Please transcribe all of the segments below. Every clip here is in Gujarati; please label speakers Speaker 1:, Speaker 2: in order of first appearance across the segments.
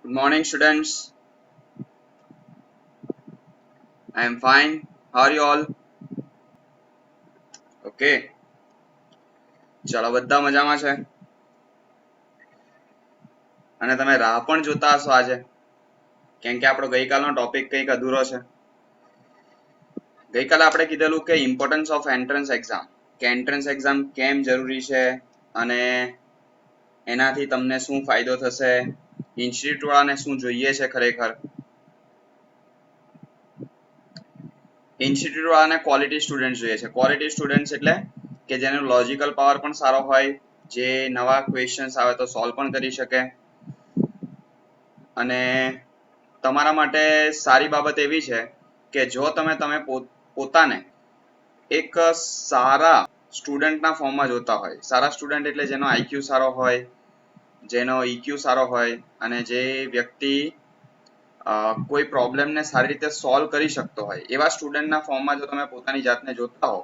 Speaker 1: Good morning, students. I am fine. How are you all? Okay. ચલો બધા મજામાં છે અને તમે રાહ પણ જોતા હશો આજે કેમ કે આપણો ગઈકાલનો ટોપિક કંઈક અધૂરો છે. ગઈકાલે આપણે કીધેલું કે ઇમ્પોર્ટન્સ ઓફ એન્ટ્રન્સ એક્ઝામ કે એન્ટ્રન્સ એક્ઝામ કેમ જરૂરી છે અને એનાથી તમને શું ફાયદો થશે, ઇન્સ્ટિટ્યૂટ વાળાને શું જોઈએ છે ખરેખર. ઇન્સ્ટિટ્યૂટ વાળાને ક્વોલિટી સ્ટુડન્ટ જોઈએ છે. ક્વોલિટી સ્ટુડન્ટ એટલે કે જેનો લોજિકલ પાવર પણ સારો હોય, જે નવા ક્વેશ્ચન્સ આવે તો સોલ્વ પણ કરી શકે અને તમારા માટે સારી બાબત એવી છે કે જો તમે પોતાને એક સારા સ્ટુડન્ટના ફોર્મમાં જોતા હોય. સારા સ્ટુડન્ટ એટલે જેનો આઈક્યુ સારો હોય, જેનો ઈક્યુ સારો હોય અને જે વ્યક્તિ કોઈ પ્રોબ્લેમને સારી રીતે સોલ્વ કરી શકતો હોય, એવા સ્ટુડન્ટના ફોર્મમાં જો તમે પોતાની જાતને જોતા હો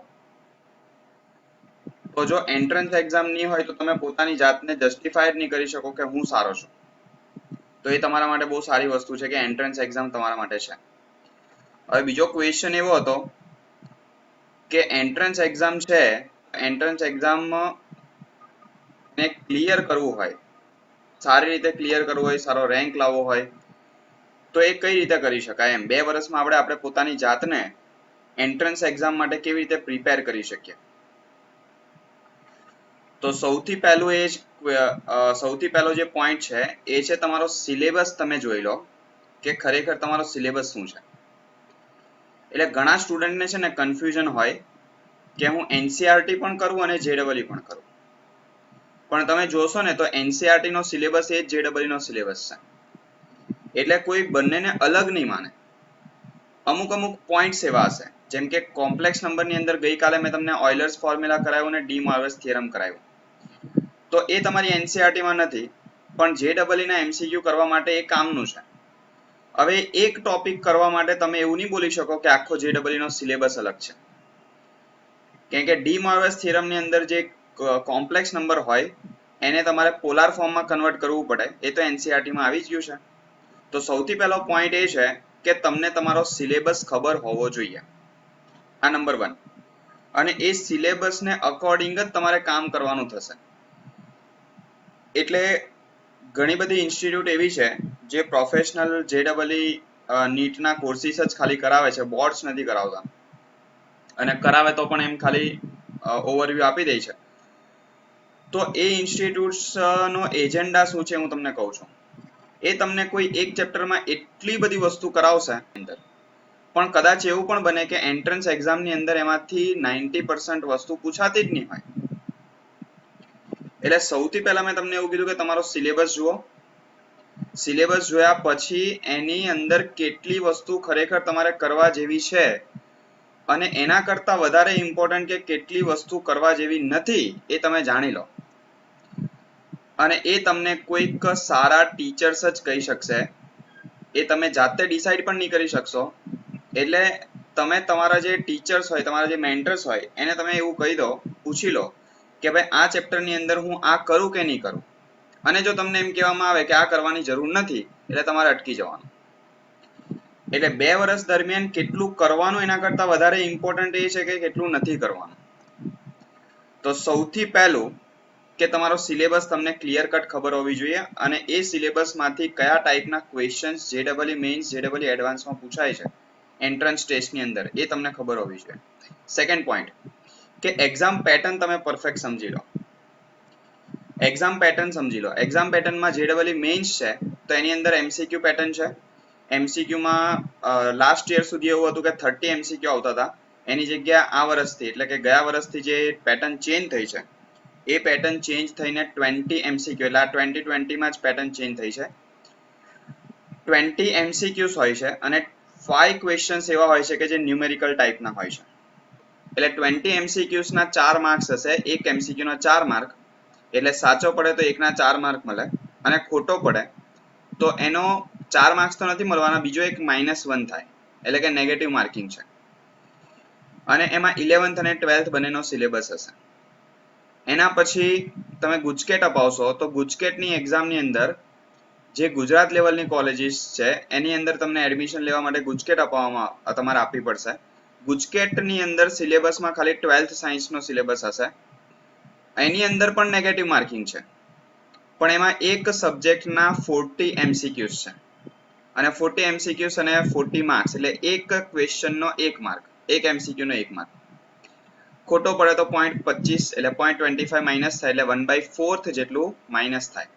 Speaker 1: તો જો એન્ટ્રન્સ એક્ઝામ નહીં હોય તો તમે પોતાની જાતને જસ્ટિફાય જ નહીં કરી શકો કે હું સારો છું. તો એ તમારા માટે બહુ સારી વસ્તુ છે કે એન્ટ્રન્સ એક્ઝામ તમારા માટે છે. હવે બીજો ક્વેશ્ચન એવો હતો કે એન્ટ્રન્સ એક્ઝામ છે, એન્ટ્રન્સ એક્ઝામ ને ક્લિયર કરવું હોય, સારી રીતે ક્લિયર કરવું હોય, સારો રેન્ક લાવવો હોય તો એ કઈ રીતે કરી શકાય એમ. 2 વર્ષમાં આપણે પોતાની જાતને એન્ટ્રન્સ એક્ઝામ માટે કેવી રીતે પ્રિપેર કરી શકીએ. તો સૌથી પહેલો જે પોઈન્ટ છે એ છે તમારો સિલેબસ. તમે જોઈ લો કે ખરેખર તમારો સિલેબસ શું છે. એટલે ઘણા સ્ટુડન્ટને છે ને કન્ફ્યુઝન હોય કે હું એનસીઆરટી પણ કરું અને જેડબલઈ પણ કરું, પણ તમે જોશો ને તો એનસીઆરટી નો સિલેબસ એ જેડબલઈ નો સિલેબસ છે. એટલે કોઈ બંનેને અલગ નહીં માને. અમુક પોઈન્ટ્સ એવા હશે, જેમ કે કોમ્પ્લેક્સ નંબરની અંદર ગઈકાલે મેં તમને ઓઇલર્સ ફોર્મ્યુલા કરાવ્યું અને ડી મોર્ગન થિયરમ કરાવ્યું, તો એ તમારી એનસીઆરટી માં નથી, પણ જેડબલઈ ના એમસીક્યુ કરવા માટે એ કામનું છે. હવે એક ટોપિક કરવા માટે તમે એવું નહીં બોલી શકો કે આખો જેડબલઈ નો સિલેબસ અલગ છે, કેમ કે ડી મોર્ગન થિયરમ ની અંદર જે કોમ્પ્લેક્સ નંબર હોય એને તમારે પોલાર ફોર્મમાં કન્વર્ટ કરવું પડે. એ તો એનસીઆરટી માં આવી જ ગયું છે. તો સૌથી પહેલો પોઈન્ટ એ છે કે તમને તમારો સિલેબસ ખબર હોવો જોઈએ. આ નંબર 1. અને એ સિલેબસને અકોર્ડિંગ જ તમારે કામ કરવાનું થશે. એટલે ઘણી બધી ઇન્સ્ટિટ્યૂટ એવી છે જે પ્રોફેશનલ જેડબલઈ નીટના કોર્સિસ જ ખાલી કરાવે છે, બોર્ડ્સ નથી કરાવતા, અને કરાવે તો પણ એમ ખાલી ઓવરવ્યૂ આપી દે છે. તો એ ઇન્સ્ટિટ્યૂટ્સ નો એજન્ડા શું છે હું તમને કહું છું. એ તમને કોઈ એક ચેપ્ટરમાં એટલી બધી વસ્તુ કરાવશે અંદર, પણ કદાચ એવું પણ બને કે એન્ટ્રન્સ એક્ઝામની અંદર એમાંથી 90% વસ્તુ પૂછાતી જ નહીં હોય. એટલે સૌથી પહેલા મેં તમને એવું કીધું કે તમારો સિલેબસ જુઓ. સિલેબસ જોયા પછી એની અંદર કેટલી વસ્તુ ખરેખર તમારે કરવા જેવી છે અને એના કરતા વધારે ઇમ્પોર્ટન્ટ કે કેટલી વસ્તુ કરવા જેવી નથી એ તમે જાણી લો. અને એ તમને કોઈક સારા ટીચર્સ જ કહી શકશે. એ તમે જાતે ડિસાઈડ પણ નહીં કરી શકશો. એટલે તમે તમારા જે ટીચર્સ હોય, તમારા જે મેન્ટર્સ હોય, એને તમે એવું કહી દો, પૂછી લો કે ભાઈ આ ચેપ્ટરની અંદર હું આ કરું કે નહીં કરું. અને જો તમને એમ કહેવામાં આવે કે આ કરવાની જરૂર નથી, એટલે તમારે અટકી જવાનું. એટલે 2 વર્ષ દરમિયાન કેટલું કરવાનું એના કરતા વધારે ઇમ્પોર્ટન્ટ એ છે કે કેટલું નથી કરવાનું. તો સૌથી પહેલું કે તમારો સિલેબસ તમને ક્લિયર કટ ખબર હોવી જોઈએ, અને એ સિલેબસમાંથી કયા ટાઈપના ક્વેશ્ચન્સ જેડબલઈ મેઇન્સ, જેડબલઈ એડવાન્સમાં પૂછાય છે એન્ટ્રન્સ ટેસ્ટની અંદર, એ તમને ખબર હોવી જોઈએ. સેકન્ડ પોઈન્ટ કે એક્ઝામ પેટર્ન તમે પરફેક્ટ સમજી લો. એક્ઝામ પેટર્ન સમજી લો. એક્ઝામ પેટર્નમાં જેડબલઈ મેઇન્સ છે તો એની અંદર એમસીક્યુ પેટર્ન છે. એમસીક્યુમાં લાસ્ટ યર સુધી એવું હતું કે 30 એમસીક્યુ આવતા હતા, એની જગ્યા આ વર્ષથી એટલે કે ગયા વર્ષથી જે પેટર્ન ચેન્જ થઈ છે એ પેટર્ન ચેન્જ થઈને 20 એમસીક્યુ, એટલે આ 2020માં જ પેટર્ન ચેન્જ થઈ છે. 20 એમસીક્યુસ હોય છે અને 5 ક્વેશ્ચન્સ એવા હોય છે કે જે ન્યુમેરિકલ ટાઈપના હોય છે. એટલે 20 એમસીક્યુસના 4 માર્ક્સ હશે, એક એમસીક્યુના 4 માર્ક, એટલે સાચો પડે તો એકના 4 માર્ક મળે અને ખોટો પડે તો એનો 4 માર્ક્સ તો નથી મળવાના, બીજો એક -1 થાય, એટલે કે નેગેટિવ માર્કિંગ છે. અને એમાં 11th અને 12th બંનેનો સિલેબસ હશે. એના પછી તમે ગુજકેટ અપાવશો તો ગુજકેટની એક્ઝામની અંદર જે ગુજરાત લેવલની કોલેજીસ છે એની અંદર તમને એડમિશન લેવા માટે ગુજકેટ તમારે આપવી પડશે. ગુજકેટની અંદર સિલેબસમાં ખાલી 12th સાયન્સનો સિલેબસ હશે. એની અંદર પણ નેગેટિવ માર્કિંગ છે, પણ એમાં એક સબ્જેક્ટના 40 MCQs છે અને 40 MCQs અને 40 માર્ક્સ એટલે એક ક્વેશ્ચનનો 1 માર્ક, એક MCQ નો 1 માર્ક. ખોટો પડે તો 0.25 એટલે 0.25 માઇનસ થાય એટલે 1/4 જેટલું માઇનસ થાય.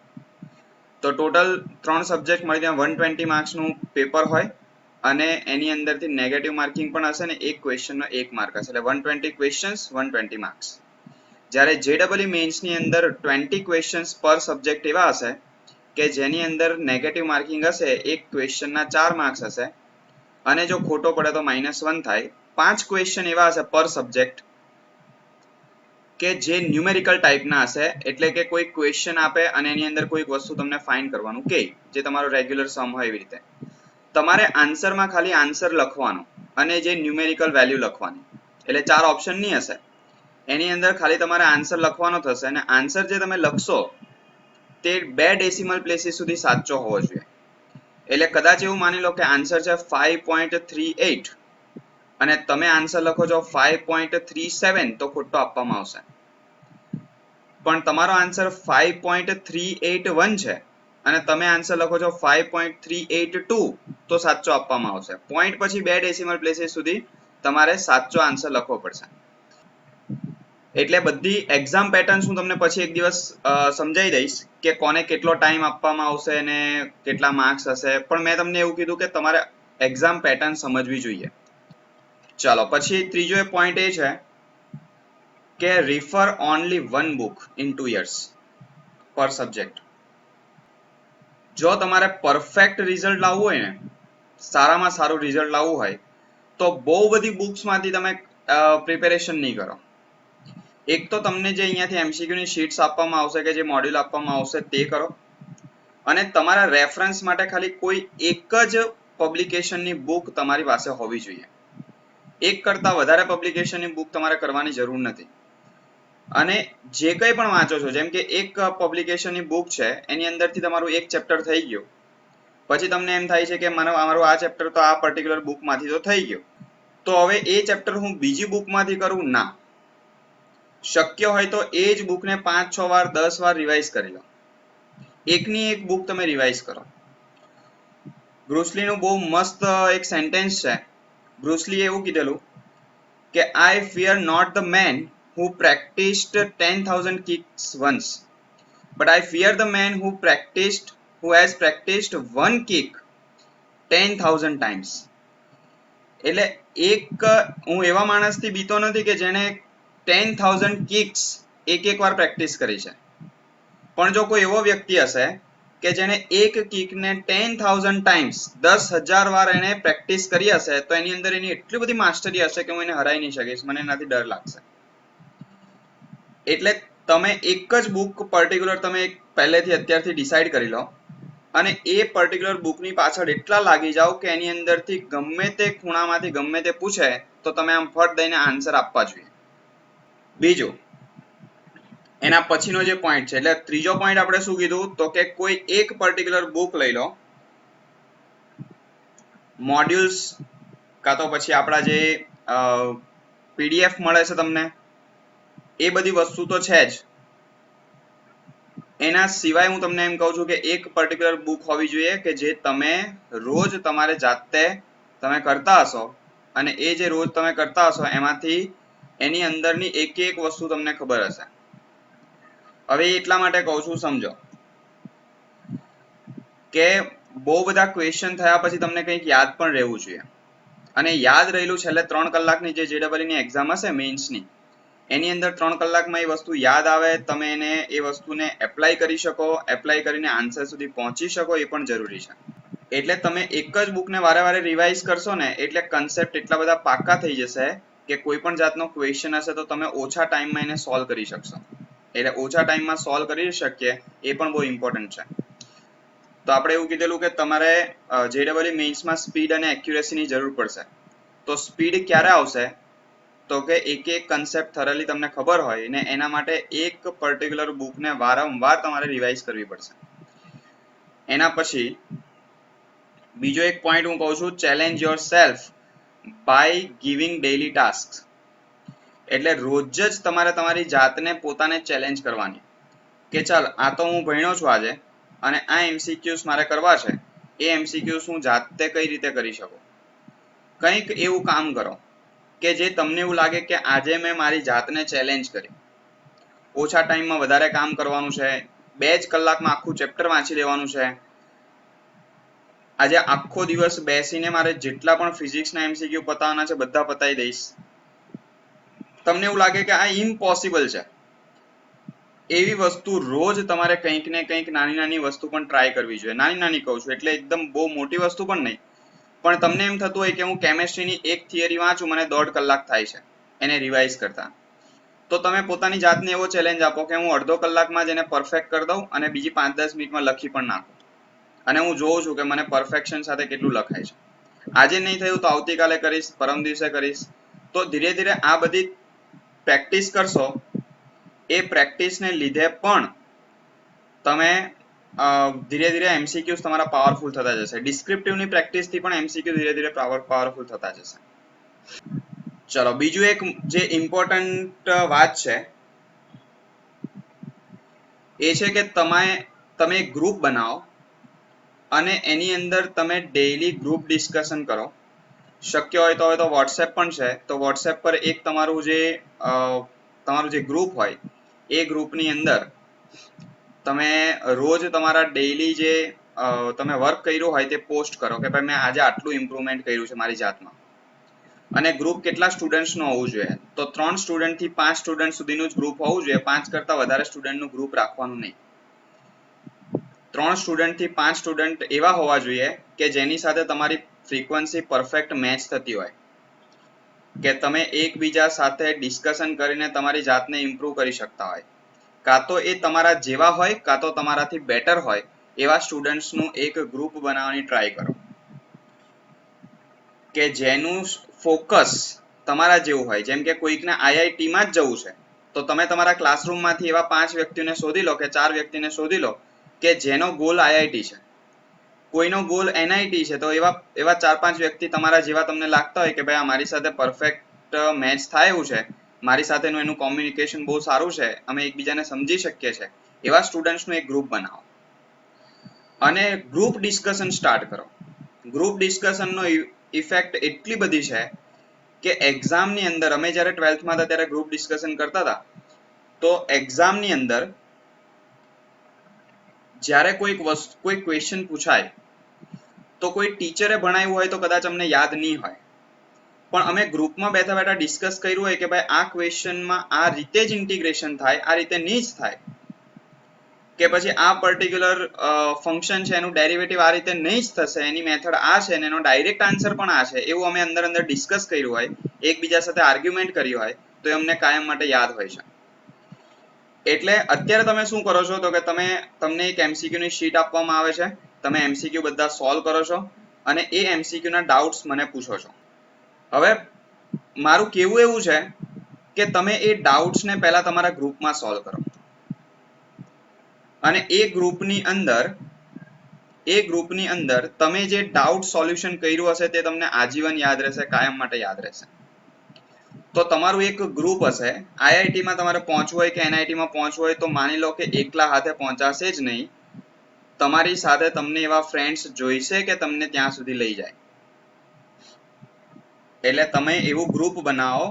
Speaker 1: તો ટોટલ 3 સબ્જેક્ટ મળી ત્યાં 120 માર્ક્સનું પેપર હોય અને એની અંદરથી નેગેટિવ માર્કિંગ પણ હશે ને એક ક્વેશ્ચનનો 1 માર્ક હશે એટલે 120 ક્વેશ્ચન્સ 120 માર્ક્સ. જ્યારે JEE મેઇન્સની અંદર 20 ક્વેશ્ચન્સ પર સબ્જેક્ટ એવા હશે કે જેની અંદર નેગેટિવ માર્કિંગ હશે, એક ક્વેશ્ચનના 4 માર્ક્સ હશે અને જો ખોટો પડે તો -1 થાય. 5 ક્વેશ્ચન એવા હશે પર સબ્જેક્ટ કે જે ન્યુમેરિકલ ટાઈપના હશે, એટલે કે કોઈ ક્વેશ્ચન આપે અને એની અંદર કોઈક વસ્તુ તમને ફાઇન્ડ કરવાનું કે જે તમારો રેગ્યુલર સમ હોય એવી રીતે તમારે આન્સરમાં ખાલી આન્સર લખવાનો અને જે ન્યુમેરિકલ વેલ્યુ લખવાની, એટલે 4 ઓપ્શન નહીં હશે, એની અંદર ખાલી તમારે આન્સર લખવાનો થશે અને આન્સર જે તમે લખશો તે 2 ડેસિમલ પ્લેસીસ સુધી સાચો હોવો જોઈએ. એટલે કદાચ એવું માની લો કે આન્સર છે 5.38 અને તમે આન્સર લખો છો 5.37 તો ખોટો આપવામાં આવશે. પણ તમારો આન્સર 5.381 છે અને તમે આન્સર લખો છો 5.382 તો સાચો આપવામાં આવશે. પોઈન્ટ પછી 2 ડેસિમલ પ્લેસીસ સુધી તમારે સાચો આન્સર લખવો પડશે. એટલે બધી એક્ઝામ પેટર્ન્સ હું તમને પછી એક દિવસ સમજાવી દઈશ કે કોને કેટલો ટાઈમ આપવામાં આવશે અને કેટલા માર્ક્સ હશે, પણ મેં તમને એવું કીધું કે તમારે એક્ઝામ પેટર્ન સમજવી જોઈએ. ચાલો પછી ત્રીજો પોઈન્ટ એ છે કે refer only one book in 2 years per subject. જો તમારે પરફેક્ટ રિઝલ્ટ લાવવું હોય ને, સારામાં સારું રિઝલ્ટ લાવવું હોય તો બહુ બધી બુક્સમાંથી તમે પ્રિપેરેશન નહીં કરો. એક તો તમને જે અહીંયાથી MCQ ની શીટ્સ આપવામાં આવશે કે જે મોડ્યુલ આપવામાં આવશે તે કરો અને તમારા રેફરન્સ માટે ખાલી કોઈ એક જ પબ્લિકેશનની બુક તમારી પાસે હોવી જોઈએ. એક કરતા વધારે પબ્લિકેશનની બુક તમારે કરવાની જરૂર નથી. અને જે કંઈ પણ વાંચો છો, જેમ કે એક પબ્લિકેશનની બુક છે એની અંદરથી તમારું એક ચેપ્ટર થઈ ગયું, પછી તમને એમ થાય છે કે મારું આ ચેપ્ટર તો આ પર્ટિક્યુલર બુકમાંથી તો થઈ ગયું, તો હવે એ ચેપ્ટર હું બીજી બુકમાંથી કરું ના. શક્ય હોય તો એ જ બુકને 5-6 વાર 10 વાર રિવાઇઝ કરી લો. એકની એક બુક તમે રિવાઇઝ કરો. બ્રુસલીનું બહુ મસ્ત એક સેન્ટેન્સ છે. બ્રુસલીએ એવું કીધેલું કે I fear not the man who practiced 10,000 kicks once, but I fear the man who has practiced one kick 10,000 times. એટલે હું એવા માણસથી બીતો નથી કે જેણે 10,000 કિક્સ એક વાર પ્રેક્ટિસ કરી છે, પણ જો કોઈ એવો વ્યક્તિ હશે કે જેને એક કિકને 10,000 ટાઈમ્સ 10,000 વાર એને પ્રેક્ટિસ કરી હશે તો એની અંદર એની એટલી બધી માસ્ટરી હશે કે હું એને હરાઈ નહીં શકીશ, મને એનાથી ડર લાગશે. એટલે તમે એક જ બુક પર્ટિક્યુલર તમે પહેલેથી અત્યારથી ડિસાઈડ કરી લો અને એ પર્ટિક્યુલર બુકની પાછળ એટલા લાગી જાઓ કે એની અંદરથી ગમે તે ખૂણામાંથી ગમે તે પૂછે તો તમે આમ ફટ દઈને આન્સર આપવા જોઈએ. બીજું એના પછીનો જે પોઈન્ટ છે, એટલે ત્રીજો પોઈન્ટ આપણે શું કીધું તો કે કોઈ એક પર્ટિક્યુલર બુક લઈ લો, મોડ્યુલ્સ કાં તો પછી આપણા જે PDF મળે છે તમને એ બધી વસ્તુ તો છે જ, એના સિવાય હું તમને એમ કહું છું કે એક પર્ટિક્યુલર બુક હોવી જોઈએ કે જે તમે રોજ તમારે જાતે તમે કરતા હશો અને એ જે રોજ તમે કરતા હશો એમાંથી એની અંદરની એક વસ્તુ તમને ખબર હશે. હવે એટલા માટે કહું છું, સમજો કે બહુ બધા ક્વેશ્ચન થયા પછી તમને કંઈક યાદ પણ રહેવું જોઈએ અને યાદ રહેલું છેલ્લે 3 કલાકની જે JEE ની એક્ઝામ હશે મેઇન્સની એની અંદર 3 કલાકમાં એ વસ્તુ યાદ આવે, તમે એને એ વસ્તુને એપ્લાય કરી શકો, એપ્લાય કરીને આન્સર સુધી પહોંચી શકો એ પણ જરૂરી છે. એટલે તમે એક જ બુકને વારે વારે રિવાઇઝ કરશો ને એટલે કન્સેપ્ટ એટલા બધા પાક્કા થઈ જશે કે કોઈ પણ જાતનો ક્વેશ્ચન હશે તો તમે ઓછા ટાઈમમાં એને સોલ્વ કરી શકશો. એટલે ઓછા ટાઈમમાં સોલ્વ કરી શકીએ એ પણ બહુ ઇમ્પોર્ટન્ટ છે. તો આપણે એવું કીધેલું કે તમારે JEE મેઇન્સમાં સ્પીડ અને એક્યુરેસીની જરૂર પડશે. તો સ્પીડ ક્યારે આવશે તો કે એક કન્સેપ્ટ થરલી તમને ખબર હોય ને એના માટે એક પર્ટિક્યુલર બુકને વારંવાર તમારે રિવાઇઝ કરવી પડશે. એના પછી બીજો એક પોઈન્ટ હું કહું છું, challenge yourself by giving daily task. એટલે રોજ જ તમારે તમારી જાતને પોતાને ચેલેન્જ કરવાની કે ચાલ આ તો હું ભણ્યો છું આજે અને આ એમસીક્યુઝ મારે કરવા છે, એ એમસીક્યુઝ હું જાતે કઈ રીતે કરી શકું. કંઈક એવું કામ કરો કે જે તમને એવું લાગે કે આજે મેં મારી જાતને ચેલેન્જ કરી. ઓછા ટાઈમમાં વધારે કામ કરવાનું છે, 2 જ કલાકમાં આખું ચેપ્ટર વાંચી લેવાનું છે. આજે આખો દિવસ બેસીને મારે જેટલા પણ ફિઝિક્સના એમસીક્યુ પતાવવાના છે બધા પતાવી દઈશ. તમને એવું લાગે કે આ ઇમ્પોસિબલ છે, એવી વસ્તુ રોજ તમારે કંઈક ને કંઈક નાની નાની વસ્તુ પણ ટ્રાય કરવી જોઈએ. નાની નાની કહું છું એટલે એકદમ બહુ મોટી વસ્તુ પણ નહીં, પણ તમને એમ થતું હોય કે હું કેમેસ્ટ્રીની એક થિયરી વાંચું, મને 1.5 કલાક થાય છે એને રિવાઇઝ કરતા, તો તમે પોતાની જાતને એવો ચેલેન્જ આપો કે હું અડધો કલાકમાં જ એને પરફેક્ટ કરી દઉં અને બીજી 5-10 મિનિટમાં લખી પણ નાખું, અને હું જોઉં છું કે મને પરફેક્શન સાથે કેટલું લખાય છે. આજે નહીં થયું તો આવતીકાલે કરીશ, પરમ દિવસે કરીશ. તો ધીરે ધીરે આ બધી પ્રેક્ટિસ કરશો, એ પ્રેક્ટિસને લીધે પણ તમે ધીરે ધીરે એમસીક્યુઝ તમારા પાવરફુલ થતા જશે. ડિસ્ક્રિપ્ટિવની પ્રેક્ટિસથી પણ એમસીક્યુ ધીરે ધીરે પાવરફુલ થતા જશે. ચલો બીજું એક જે ઇમ્પોર્ટન્ટ વાત છે એ છે કે તમે ગ્રુપ બનાવો અને એની અંદર તમે ડેઈલી ગ્રુપ ડિસ્કશન કરો. શક્ય હોય તો વોટ્સએપ પણ છે, તો વોટ્સએપ પર એક તમારું જે ગ્રુપ હોય એ ગ્રુપની અંદર તમે રોજ તમારા ડેઈલી જે તમે વર્ક કર્યું હોય તે પોસ્ટ કરો કે ભાઈ મેં આજે આટલું ઇમ્પ્રુવમેન્ટ કર્યું છે મારી જાતમાં. અને ગ્રુપ કેટલા સ્ટુડન્ટ્સનું હોવું જોઈએ, તો 3 સ્ટુડન્ટથી 5 સ્ટુડન્ટ સુધીનું જ ગ્રુપ હોવું જોઈએ. 5 કરતાં વધારે સ્ટુડન્ટનું ગ્રુપ રાખવાનું નહીં. 3 સ્ટુડન્ટથી 5 સ્ટુડન્ટ એવા હોવા જોઈએ કે જેની સાથે તમારી ફ્રીક્વન્સી પરફેક્ટ મેચ થતી હોય, કે તમે એકબીજા સાથે ડિસ્કશન કરીને તમારી જાતને ઇમ્પ્રૂવ કરી શકતા હોય. કાં તો એ તમારા જેવા હોય કાં તો તમારાથી બેટર હોય એવા સ્ટુડન્ટ્સનું એક ગ્રુપ બનાવવાની ટ્રાય કરો, કે જેનું ફોકસ તમારા જેવું હોય. જેમ કે કોઈકને આઈઆઈટીમાં જ જવું છે, તો તમે તમારા ક્લાસરૂમમાંથી એવા 5 વ્યક્તિને શોધી લો કે 4 વ્યક્તિને શોધી લો કે જેનો ગોલ આઈઆઈટી છે, કોઈનો ગોલ એનઆઈટી છે, તો એવા 4-5 વ્યક્તિ તમારા જેવા તમને લાગતા હોય કે ભાઈ આ મારી સાથે પરફેક્ટ મેચ થાય એવું છે, મારી સાથેનું એનું કોમ્યુનિકેશન બહુ સારું છે, અમે એકબીજાને સમજી શકીએ છીએ, એવા સ્ટુડન્ટ્સનું એક ગ્રુપ બનાવો અને ગ્રુપ ડિસ્કશન સ્ટાર્ટ કરો. ગ્રુપ ડિસ્કશનનો ઇફેક્ટ એટલી બધી છે કે એક્ઝામની અંદર, અમે જ્યારે 12થમાં હતા ત્યારે ગ્રુપ ડિસ્કશન કરતા હતા, તો એક્ઝામની અંદર જ્યારે કોઈ ક્વેશ્ચન પૂછાય તો કોઈ ટીચરે ભણાવ્યું હોય તો કદાચ અમને યાદ નહીં હોય, પણ અમે ગ્રુપમાં બેઠા બેઠા ડિસ્કસ કર્યું હોય કે ભાઈ આ ક્વેશ્ચનમાં આ રીતે જ ઇન્ટિગ્રેશન થાય, આ રીતે નહીં જ થાય, કે પછી આ પર્ટિક્યુલર ફંક્શન છે એનું ડેરિવેટિવ આ રીતે નહીં જ થશે, એની મેથડ આ છે અને એનો ડાયરેક્ટ આન્સર પણ આ છે, એવું અમે અંદર ડિસ્કસ કર્યું હોય, એકબીજા સાથે આર્ગ્યુમેન્ટ કર્યું હોય, તો એ અમને કાયમ માટે યાદ હોય છે. એટલે અત્યારે તમે શું કરો છો તો કે તમને એક એમસીક્યુ ની શીટ આપવામાં આવે છે, તમે એમસીક્યુ બધા સોલ્વ કરો છો અને એ એમસીક્યુ ના ડાઉટ્સ મને પૂછો છો. હવે મારું કેવું એવું છે કે તમે એ ડાઉટ્સ ને પહેલા તમારા ગ્રુપમાં સોલ્વ કરો અને એ ગ્રુપની અંદર તમે જે ડાઉટ સોલ્યુશન કર્યું હશે તે તમને આજીવન યાદ રહેશે, કાયમ માટે યાદ રહેશે. તો તમારું એક ગ્રુપ હશે. આઈઆઈટીમાં તમારે પહોંચવું હોય કે એનઆઈટીમાં પહોંચવું હોય તો માની લો કે એકલા હાથે પહોંચાશે જ નહીં, તમારી સાથે તમને એવા ફ્રેન્ડ્સ જોઈશે કે તમને ત્યાં સુધી લઈ જાય. એટલે તમે એવું ગ્રુપ બનાવો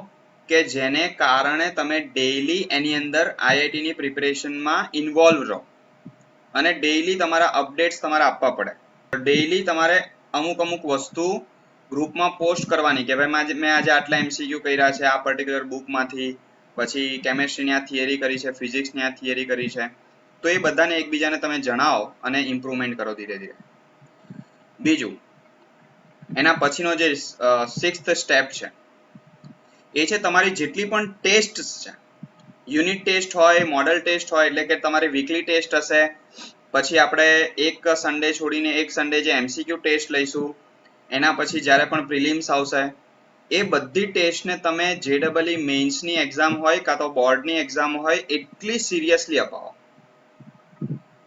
Speaker 1: કે જેને કારણે તમે ડેઈલી એની અંદર આઈઆઈટીની પ્રિપેરેશનમાં ઇન્વોલ્વ રહો અને ડેઈલી તમારા અપડેટ્સ તમારે આપવા પડે. ડેઈલી તમારે અમુક વસ્તુ ગ્રુપમાં પોસ્ટ કરવાની કે ભાઈ મેં આજે આટલા એમસીક્યુ કર્યા છે આ પર્ટિક્યુલર બુકમાંથી, પછી કેમેસ્ટ્રીની આ થિયરી કરી છે, ફિઝિક્સની આ થિયરી કરી છે, તો એ બધાને એકબીજાને તમે જણાવો અને ઇમ્પ્રુવમેન્ટ કરો ધીરે ધીરે. બીજું, એના પછીનો જે 6th સ્ટેપ છે એ છે તમારી જેટલી પણ ટેસ્ટ છે, યુનિટ ટેસ્ટ હોય, મોડલ ટેસ્ટ હોય, એટલે કે તમારી વીકલી ટેસ્ટ હશે, પછી આપણે એક સન્ડે છોડીને એક સન્ડે જે એમસીક્યુ ટેસ્ટ લઈશું, એના પછી જ્યારે પણ પ્રિલિમ્સ આવશે, એ બધી ટેસ્ટને તમે જેડબલઈ મેઇન્સની એક્ઝામ હોય કાં તો બોર્ડની એક્ઝામ હોય એટલી સિરિયસલી અપાવો.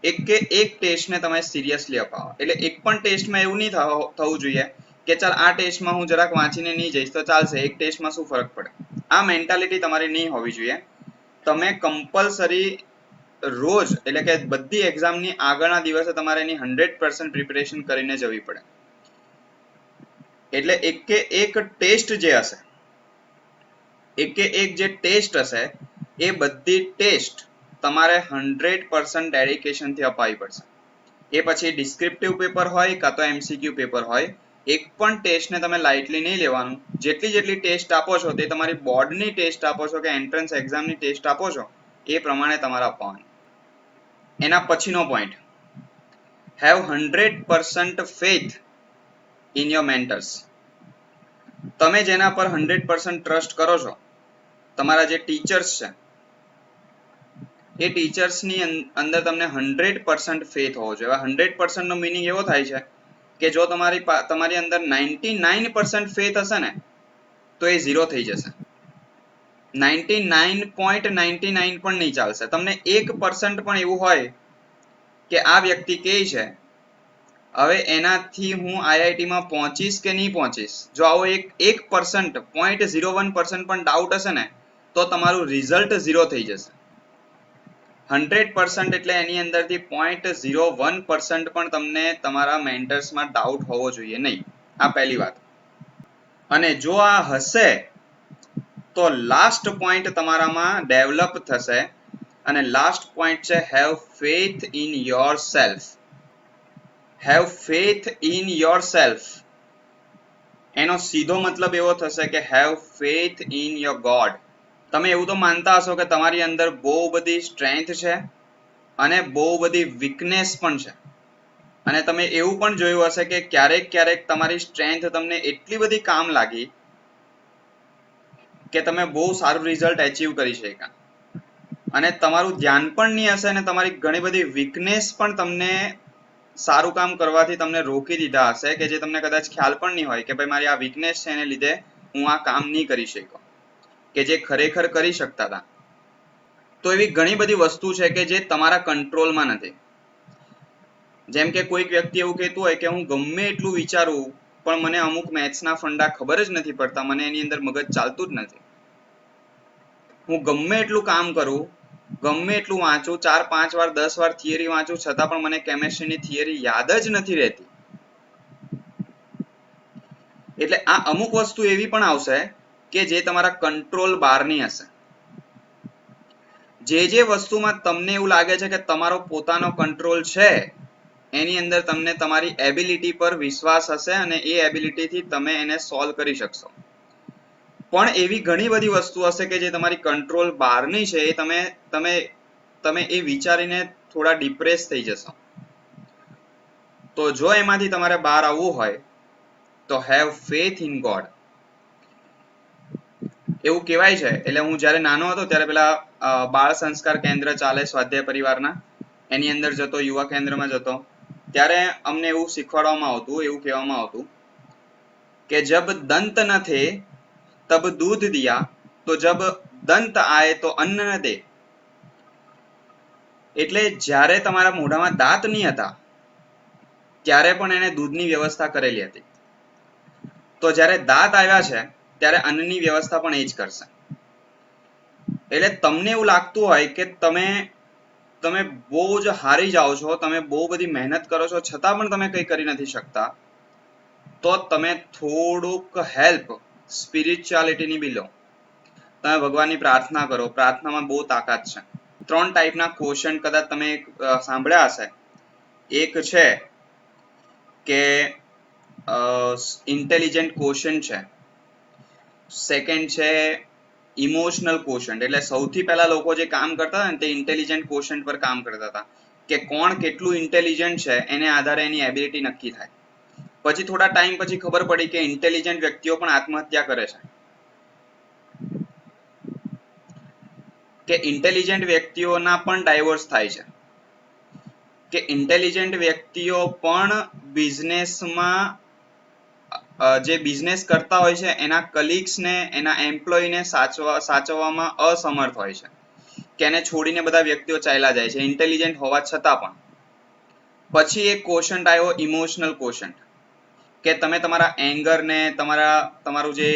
Speaker 1: એક ટેસ્ટને તમે સિરિયસલી અપાવો. એટલે એક પણ ટેસ્ટમાં એવું નહીં થવું જોઈએ કે ચાલ આ ટેસ્ટમાં હું જરાક વાંચીને નહીં જઈશ તો ચાલશે, એક ટેસ્ટમાં શું ફરક પડે. આ મેન્ટાલિટી તમારી નહીં હોવી જોઈએ. તમે કમ્પલસરી રોજ એટલે કે બધી એક્ઝામની આગળના દિવસે તમારે એની 100% પ્રિપેરેશન કરીને જવી પડે. એટલે એક ટેસ્ટ જે હશે, એક જે ટેસ્ટ હશે એ બધી ટેસ્ટ તમારે 100% ડેડિકેશનથી અપાવી પડશે. એ પછી ડિસ્ક્રિપ્ટિવ પેપર હોય કાં તો એમસીક્યુ પેપર હોય, એક પણ ટેસ્ટને તમે લાઇટલી નહીં લેવાનું. જેટલી ટેસ્ટ આપો છો તે તમારી બોર્ડની ટેસ્ટ આપો છો કે એન્ટ્રન્સ એક્ઝામની ટેસ્ટ આપો છો એ પ્રમાણે તમારે આપવાની. એના પછીનો point, have 100% faith in your mentors. તમે જેના પર 100% ટ્રસ્ટ કરો છો, તમારા જે ટીચર્સ છે એ ટીચર્સની અંદર તમને 100% ફેથ હોવો જોઈએ. 100% નો મિનિંગ એવો થાય છે કે જો તમારી અંદર 99% ફેથ હશે ને તો એ 0 થઈ જશે. 99.99 પણ નહીં ચાલશે. તમને 1% પણ એવું હોય કે આ વ્યક્તિ કહે છે હવે એનાથી હું આઈઆઈટીમાં પહોંચીશ કે નહીં પહોંચીશ, જો આવો 1% 0.01% પણ ડાઉટ હશે ને તો તમારું રિઝલ્ટ 0 થઈ જશે. 100% એટલે એની અંદરથી 0.01% પણ તમને તમારા મેન્ટર્સમાં ડાઉટ હોવો જોઈએ નહીં. આ પહેલી વાત. અને જો આ હશે તો લાસ્ટ પોઈન્ટ તમારામાં ડેવલપ થશે, અને લાસ્ટ પોઈન્ટ છે have faith in your self. Have faith in your self એનો સીધો મતલબ એવો થશે કે have faith in your God. તમે એવું તો માનતા હશો કે તમારી અંદર બહુ બધી સ્ટ્રેન્થ છે અને બહુ બધી વીકનેસ પણ છે, અને તમે એવું પણ જોયું હશે કે ક્યારેક તમારી સ્ટ્રેન્થ તમને એટલી બધી કામ લાગી કે તમે બહુ સારું રિઝલ્ટ એચીવ કરી શક્યા, અને તમારું ધ્યાન પણ નહીં હશે અને તમારી ઘણી બધી વીકનેસ પણ તમને સારું કામ કરવાથી તમને રોકી દીધા હશે, કે જે તમને કદાચ ખ્યાલ પણ નહીં હોય કે ભાઈ મારી આ વીકનેસ છે એને લીધે હું આ કામ નહીં કરી શક્યો, કે જે ખરેખર કરી શકતા હતા. તો એવી ઘણી બધી વસ્તુ છે કે જે તમારા કંટ્રોલમાં નથી. જેમ કે કોઈક વ્યક્તિ એવું કહેતું હોય કે હું ગમે એટલું વિચારું પણ મને અમુક મેથ્સના ફંડા ખબર જ નથી પડતા, મને એની અંદર મગજ ચાલતું જ નથી. હું ગમે એટલું કામ કરું, ગમે એટલું વાંચું, 4-5 વાર 10 વાર થિયરી વાંચું છતાં પણ મને કેમેસ્ટ્રીની થિયરી યાદ જ નથી રહેતી. એટલે આ અમુક વસ્તુ એવી પણ આવશે કે જે તમારા કંટ્રોલ બહારની હશે. જે વસ્તુમાં તમને એવું લાગે છે કે તમારો પોતાનો કંટ્રોલ છે એની અંદર તમને તમારી એબિલિટી પર વિશ્વાસ હશે અને એ એબિલિટીથી તમે એને સોલ્વ કરી શકશો. પણ એવી ઘણી બધી વસ્તુ હશે કે જે તમારી કંટ્રોલ બહારની છે, એ તમે એ વિચારીને થોડા ડિપ્રેસ થઈ જશો. તો જો એમાંથી તમારે બહાર આવવું હોય તો હેવ ફેથ ઇન ગોડ. એવું કહેવાય છે, એટલે હું જ્યારે નાનો હતો ત્યારે પેલા બાળ સંસ્કાર કેન્દ્ર ચાલે સ્વાધ્યાય પરિવારના, એની અંદર જતો, યુવા કેન્દ્રમાં જતો, ત્યારે અમને એવું શીખવાડવામાં આવતું, એવું કહેવામાં આવતું કે જબ દંત ન થે તબ દૂધ દિયા તો જબ દંત આય તો અન્ન ન દે. એટલે જ્યારે તમારા મોઢામાં દાંત નહીં હતા ત્યારે પણ એને દૂધની વ્યવસ્થા કરેલી હતી. તો જ્યારે દાંત આવ્યા છે ત્યારે અન્નની વ્યવસ્થા પણ એ જ કરશે. એટલે તમને એવું લાગતું હોય કે તમે બહુ જ હારી જાઓ છો, તમે બહુ બધી મહેનત કરો છો છતાં પણ તમે કંઈ કરી નથી શકતા, તો તમે થોડુંક હેલ્પ સ્પિરિચ્યુઆલિટીની બી લો. તમે ભગવાનની પ્રાર્થના કરો, પ્રાર્થનામાં બહુ તાકાત છે. 3 ટાઈપના ક્વેશ્ચન કદાચ તમે સાંભળ્યા હશે. એક છે કે ઇન્ટેલિજન્ટ ક્વેશ્ચન છે, સેકન્ડ છે ઇમોશનલ ક્વેશ્ચન, એટલે સૌથી પહેલા લોકો જે કામ કરતા હતા ને તે ઇન્ટેલિજન્ટ ક્વેશ્ચન પર કામ કરતા હતા કે કોણ કેટલું ઇન્ટેલિજન્ટ છે એને આધારે એની એબિલિટી નક્કી થાય. પછી થોડા ટાઈમ પછી ખબર પડી કે ઇન્ટેલિજન્ટ વ્યક્તિઓ પણ આત્મહત્યા કરે છે, કે ઇન્ટેલિજન્ટ વ્યક્તિઓના પણ ડાયવોર્સ થાય છે, કે ઇન્ટેલિજન્ટ વ્યક્તિઓ પણ બિઝનેસમાં જે બિઝનેસ કરતા હોય છે એના કલીગ્સને, એના એમ્પ્લોયને સાચવવામાં અસમર્થ હોય છે, કે એને છોડીને બધા વ્યક્તિઓ ચાલ્યા જાય છે ઇન્ટેલિજન્ટ હોવા છતાં પણ. પછી એક ક્વોશન્ટ આવ્યો ઇમોશનલ ક્વોશન્ટ, કે તમે તમારા એંગર ને તમારું જે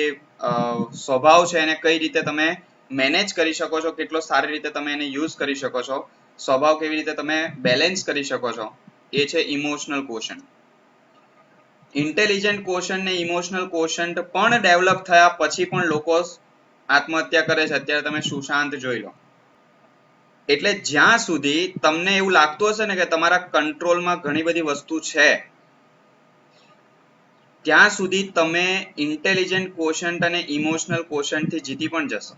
Speaker 1: સ્વભાવ છે એને કઈ રીતે તમે મેનેજ કરી શકો છો, કેટલો સારી રીતે તમે એને યુઝ કરી શકો છો, સ્વભાવ કેવી રીતે તમે બેલેન્સ કરી શકો છો, એ છે ઇમોશનલ ક્વોશન્ટ. ઇન્ટેલિજન્ટ ક્વોશન્ટ ને ઇમોશનલ ક્વોશન્ટ પણ ડેવલપ થયા પછી પણ લોકો આત્મહત્યા કરે છે. અત્યારે તમે સુશાંત જોઈ લો. એટલે જ્યાં સુધી તમને એવું લાગતું હશે ને કે તમારા કંટ્રોલમાં ઘણી બધી વસ્તુ છે, ત્યાં સુધી તમે ઇન્ટેલિજન્ટ ક્વોશન્ટ અને ઇમોશનલ ક્વોશન્ટ થી જીતી પણ જશો.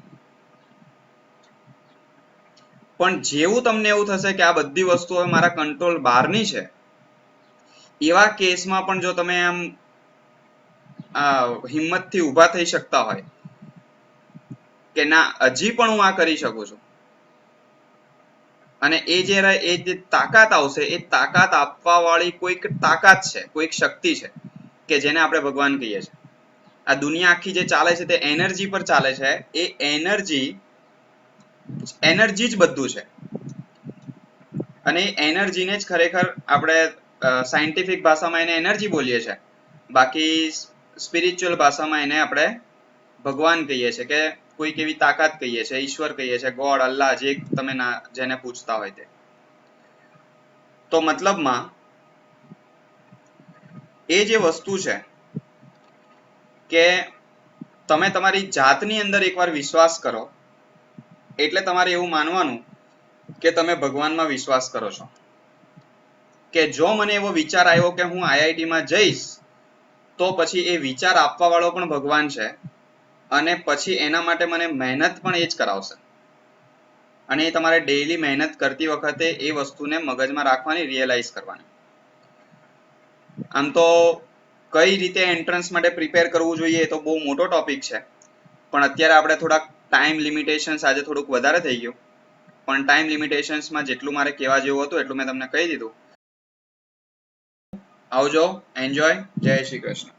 Speaker 1: પણ જેવું તમને એવું થશે કે આ બધી વસ્તુઓ મારા કંટ્રોલ બહારની છે, એવા કેસમાં પણ જો તમે આમ હિંમતથી ઊભા થઈ શકતા હોય કે ના હજી પણ હું આ કરી શકું છું, અને એ જે તાકાત આવશે, એ તાકાત આપવા વાળી કોઈક તાકાત છે, કોઈક શક્તિ છે કે જેને આપણે ભગવાન કહીએ છીએ. આ દુનિયા આખી જે ચાલે છે તે એનર્જી પર ચાલે છે. એ એનર્જી જ બધું છે. અને એનર્જીને જ ખરેખર આપણે સાયન્ટિફિક ભાષામાં એને એનર્જી બોલીએ છીએ, બાકી સ્પિરિચ્યુઅલ ભાષામાં એને આપણે ભગવાન કહીએ છીએ, કે કોઈક એવી તાકાત કહીએ છીએ, ઈશ્વર કહીએ છીએ, ગોડ, અલ્લાહ, જે તમે જેને પૂછતા હોય તે. તો મતલબમાં એ જે વસ્તુ છે કે તમે તમારી જાતની અંદર એકવાર વિશ્વાસ કરો એટલે તમારે એવું માનવાનું કે તમે ભગવાનમાં વિશ્વાસ કરો છો. કે જો મને એવો વિચાર આવ્યો કે હું આઈઆઈટીમાં જઈશ, તો પછી એ વિચાર આપવા વાળો પણ ભગવાન છે, અને પછી એના માટે મને મહેનત પણ એ જ કરાવશે. અને એ તમારે ડેઈલી મહેનત કરતી વખતે એ વસ્તુને મગજમાં રાખવાની, રિયલાઇઝ કરવાની. આમ તો કઈ રીતે એન્ટ્રન્સ માટે પ્રિપેર કરવું જોઈએ એ તો બહુ મોટો ટોપિક છે, પણ અત્યારે આપણે થોડાક ટાઈમ લિમિટેશન્સ આજે થોડુંક વધારે થઈ ગયું, પણ ટાઈમ લિમિટેશન્સમાં જેટલું મારે કહેવા જેવું હતું એટલું મેં તમને કહી દીધું. આવજો, એન્જોય, જય શ્રી કૃષ્ણ.